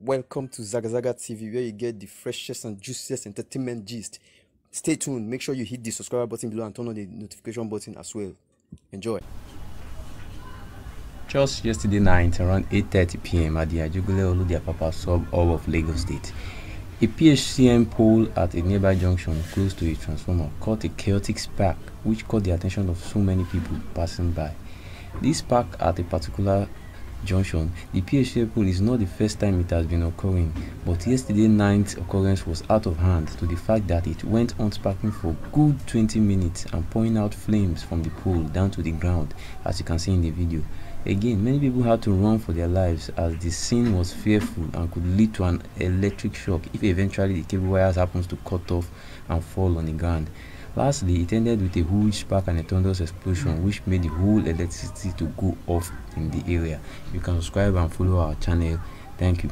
Welcome to Zagazaga TV, where you get the freshest and juiciest entertainment gist. Stay tuned. Make sure you hit the subscribe button below and turn on the notification button as well. Enjoy. Just yesterday night, around 8:30 p.m. at the Ajugule Oludiapapa suburb of Lagos State, a PHCN pole at a nearby junction close to a transformer caught a chaotic spark which caught the attention of so many people passing by. This spark at a particular junction, the PHCN pole, is not the first time it has been occurring, but yesterday night's occurrence was out of hand to the fact that it went on sparking for good 20 minutes and pouring out flames from the pole down to the ground, as you can see in the video. Again, many people had to run for their lives as the scene was fearful and could lead to an electric shock if eventually the cable wires happens to cut off and fall on the ground. Lastly, it ended with a huge spark and a thunderous explosion which made the whole electricity to go off in the area. You can subscribe and follow our channel. Thank you.